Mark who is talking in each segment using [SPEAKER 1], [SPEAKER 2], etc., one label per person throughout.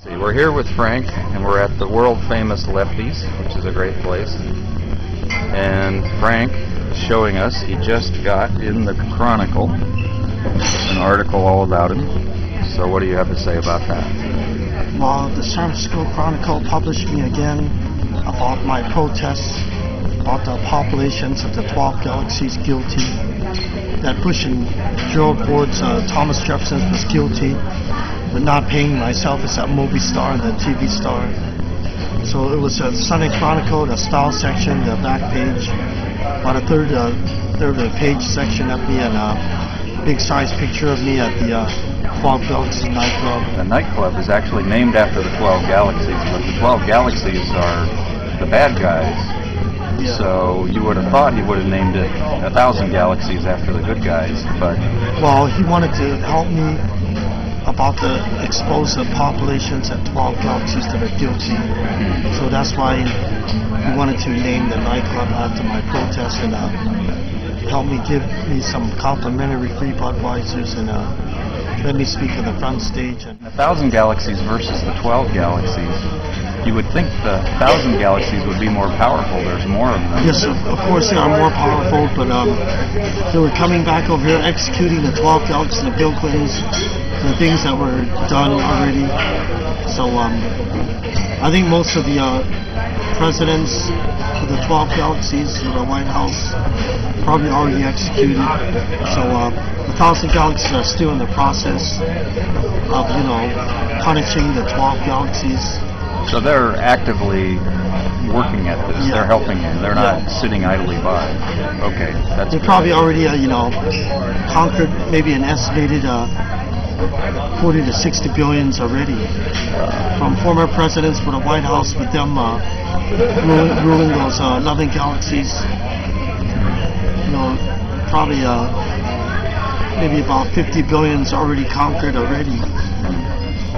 [SPEAKER 1] We're here with Frank, and we're at the world-famous Lefties, which is a great place. And Frank is showing us he just got in the Chronicle an article all about him. So what do you have to say about that?
[SPEAKER 2] Well, the Francisco Chronicle published me again about my protests about the populations of the 12 galaxies guilty. That Bush and Gerald Ford's Thomas Jefferson was guilty, but not paying myself as a movie star and a TV star. So it was a Sunday Chronicle, the style section, the back page, about a third page section of me, and a big size picture of me at the 12 Galaxies nightclub.
[SPEAKER 1] The nightclub is actually named after the 12 Galaxies, but the 12 Galaxies are the bad guys.
[SPEAKER 2] Yeah.
[SPEAKER 1] So you would have thought he would have named it 1,000 Galaxies after the good guys, but...
[SPEAKER 2] Well, he wanted to help me about the explosive populations at 12 galaxies that are guilty. So that's why he wanted to name the nightclub after my protest and help me, give me some complimentary free Budweisers and let me speak on the front stage. And
[SPEAKER 1] 1,000 Galaxies versus the 12 Galaxies. You would think the 1,000 Galaxies would be more powerful. There's more of them.
[SPEAKER 2] Yes, of course they are more powerful, but they were coming back over here executing the 12 Galaxies, the Bill Clintons, the things that were done already. So I think most of the presidents of the 12 Galaxies of the White House probably already executed. So 1,000 Galaxies are still in the process of, punishing the 12 Galaxies.
[SPEAKER 1] So they're actively working at this.
[SPEAKER 2] Yeah.
[SPEAKER 1] They're helping you. They're not sitting idly by. Okay, that's
[SPEAKER 2] They
[SPEAKER 1] good.
[SPEAKER 2] probably already, conquered maybe an estimated 40 to 60 billions already from former presidents for the White House, with them ruling those 11 galaxies. Probably maybe about 50 billions already conquered already.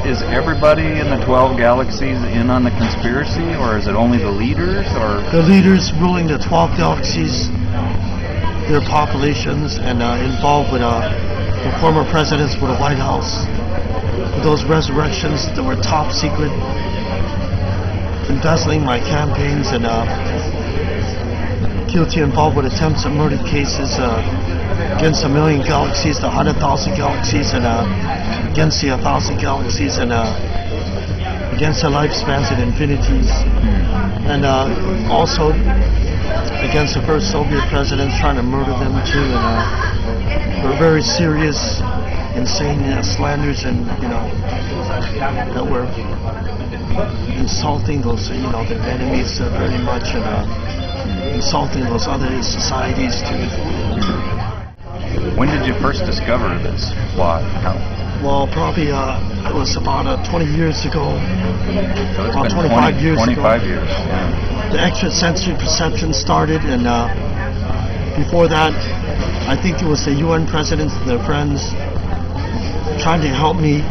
[SPEAKER 1] Is everybody in the 12 Galaxies in on the conspiracy, or is it only the leaders? Or
[SPEAKER 2] the leaders ruling the 12 galaxies, their populations, and involved with the former presidents for the White House. With those resurrections that were top secret, embezzling my campaigns, and guilty involved with attempts at murder cases against 1 million galaxies, the 100,000 galaxies, and against the 1,000 galaxies, and against the lifespans and infinities, and also against the first Soviet presidents, trying to murder them too, and were very serious, insane slanders, and that were insulting those their enemies very much, and insulting those other societies too.
[SPEAKER 1] when did you first discover this plot?
[SPEAKER 2] Well, probably it was about 20 years ago.
[SPEAKER 1] So it's
[SPEAKER 2] about
[SPEAKER 1] been
[SPEAKER 2] 25 years
[SPEAKER 1] 25
[SPEAKER 2] ago.
[SPEAKER 1] years. Yeah.
[SPEAKER 2] The extrasensory perception started, and before that, I think it was the UN presidents and their friends trying to help me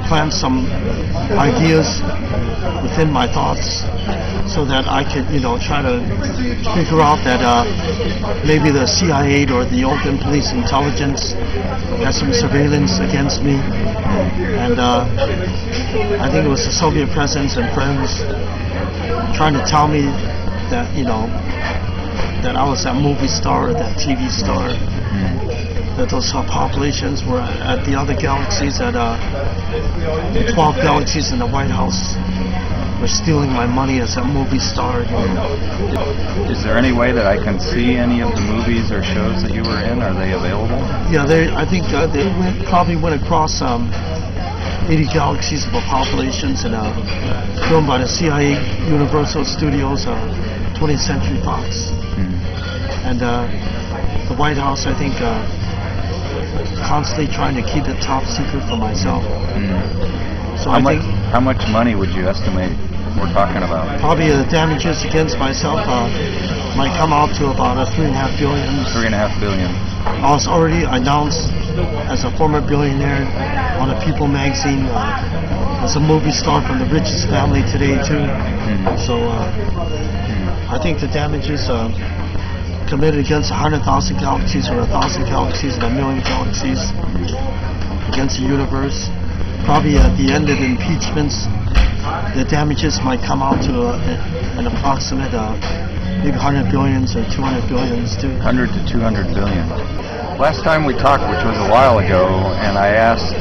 [SPEAKER 2] plant some ideas within my thoughts, so that I could, try to figure out that maybe the CIA or the Open Police Intelligence has some surveillance against me, and I think it was the Soviet presidents and friends trying to tell me that, that I was that movie star or that TV star, that those populations were at the other galaxies, at the 12 galaxies in the White House, were stealing my money as a movie star.
[SPEAKER 1] Is there any way that I can see any of the movies or shows that you were in? Are they available?
[SPEAKER 2] Yeah, I think they probably went across 80 galaxies of populations, and filmed by the CIA Universal Studios, 20th Century Fox. And the White House, I think, constantly trying to keep it top secret for myself. So
[SPEAKER 1] how much money would you estimate we're talking about?
[SPEAKER 2] Probably the damages against myself might come out to about $3.5 billion.
[SPEAKER 1] $3.5 billion.
[SPEAKER 2] I was already announced as a former billionaire on a People magazine, as a movie star from the richest family today too. So I think the damages committed against 100,000 galaxies, or 1,000 galaxies, and 1 million galaxies against the universe, probably at the end of impeachments, the damages might come out to an approximate maybe 100 billions or 200 billions too.
[SPEAKER 1] 100 to 200 billion. Last time we talked, which was a while ago, and I asked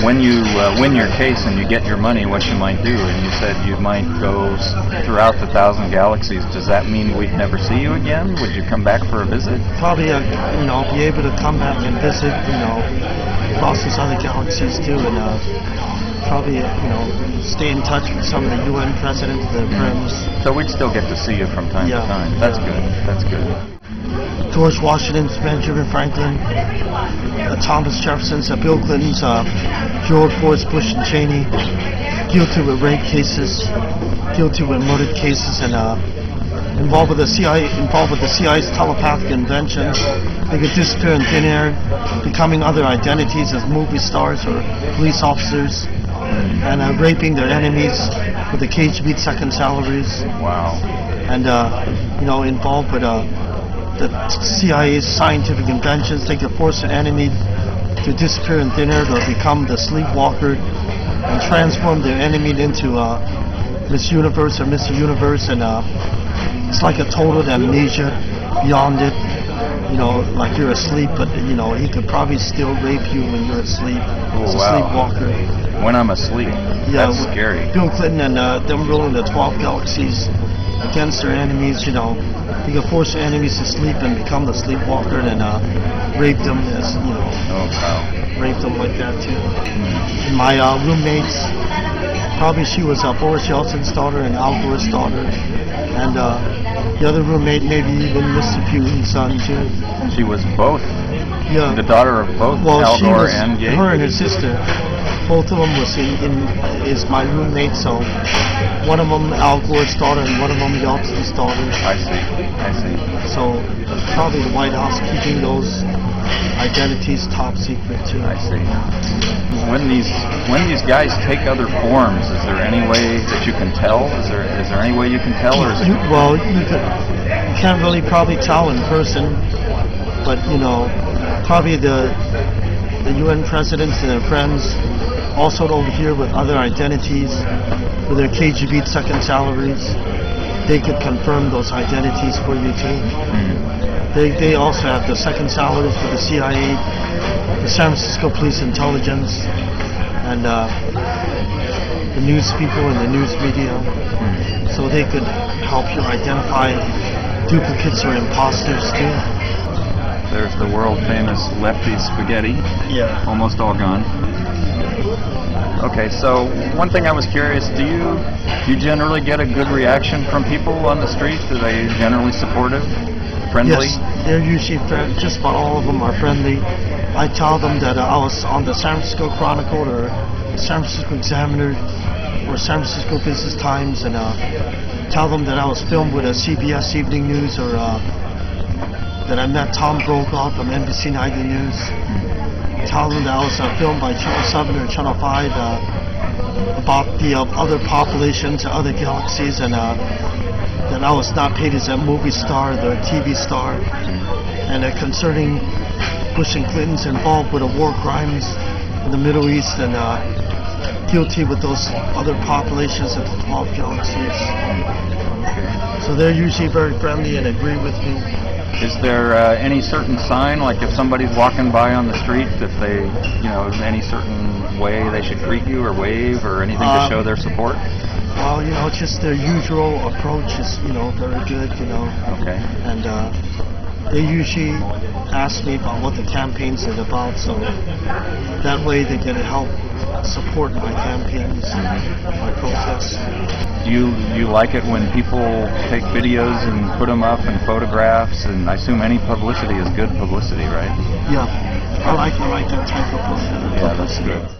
[SPEAKER 1] when you win your case and you get your money, what you might do, and you said you might go throughout the 1,000 galaxies. Does that mean we'd never see you again? Would you come back for a visit?
[SPEAKER 2] Probably, be able to come back and visit, across those other galaxies too, and probably, stay in touch with some of the UN presidents, the friends.
[SPEAKER 1] So we'd still get to see you from time to time. That's good. That's good.
[SPEAKER 2] George Washington's, Benjamin Franklin, Thomas Jefferson's, Bill Clinton's, George Bush and Cheney, guilty with rape cases, guilty with murder cases, and involved with the CIA's telepathic inventions. They could disappear in thin air, becoming other identities as movie stars or police officers, and raping their enemies with the KGB second salaries.
[SPEAKER 1] Wow.
[SPEAKER 2] And involved with the CIA's scientific inventions. They could force an enemy to disappear in thin air, to become the sleepwalker, and transform their enemy into Miss Universe or Mr. Universe, and it's like a total amnesia beyond it. Like you're asleep, but he could probably still rape you when you're asleep. It's a sleepwalker.
[SPEAKER 1] When I'm asleep.
[SPEAKER 2] Yeah,
[SPEAKER 1] that's scary.
[SPEAKER 2] Bill Clinton and them ruling the 12 galaxies against their enemies. He could force their enemies to sleep and become the sleepwalker, and rape them as rape them like that too. And my roommates, probably she was Boris Yeltsin's daughter and Al Gore's daughter, and the other roommate maybe even Mr. Putin's son too.
[SPEAKER 1] She was both.
[SPEAKER 2] Yeah.
[SPEAKER 1] The daughter of both Al Gore and Yeltsin.
[SPEAKER 2] Her and her sister. Both of them is my roommate, so one of them Al Gore's daughter and one of them Yeltsin's daughter.
[SPEAKER 1] I see.
[SPEAKER 2] So probably the White House keeping those identities top secret too.
[SPEAKER 1] I see. When these guys take other forms, is there any way that you can tell? Is there any way you can tell, or is it?
[SPEAKER 2] Well, you can't really probably tell in person, but probably the UN presidents and their friends also over here with other identities, with their KGB second salaries, they could confirm those identities for you too. They also have the second salaries for the CIA, the San Francisco Police Intelligence, and the news people and the news media. So they could help you identify duplicates or imposters too.
[SPEAKER 1] There's the world famous lefty spaghetti.
[SPEAKER 2] Yeah.
[SPEAKER 1] Almost all gone. Okay, so one thing I was curious, do you generally get a good reaction from people on the street? Are they generally supportive, friendly?
[SPEAKER 2] Yes, they're usually just about all of them are friendly. I tell them that I was on the San Francisco Chronicle or San Francisco Examiner or San Francisco Business Times, and tell them that I was filmed with a CBS Evening News, or that I met Tom Brokaw from NBC Nightly News. Tell them that I was filmed by Channel 7 or Channel 5 about the other populations, other galaxies, and that I was not paid as a movie star, the TV star, and concerning Bush and Clinton's involved with the war crimes in the Middle East, and guilty with those other populations of the 12 galaxies. So they're usually very friendly and agree with me.
[SPEAKER 1] Is there any certain sign, like if somebody's walking by on the street, if they, any certain way they should greet you or wave or anything to show their support?
[SPEAKER 2] Well, just their usual approach is, very good,
[SPEAKER 1] Okay.
[SPEAKER 2] And they usually ask me about what the campaigns are about, so that way they can help support my campaigns, my protests.
[SPEAKER 1] Do you like it when people take videos and put them up and photographs? And I assume any publicity is good publicity, right?
[SPEAKER 2] Yeah, I like that type of publicity.
[SPEAKER 1] Yeah, that's good.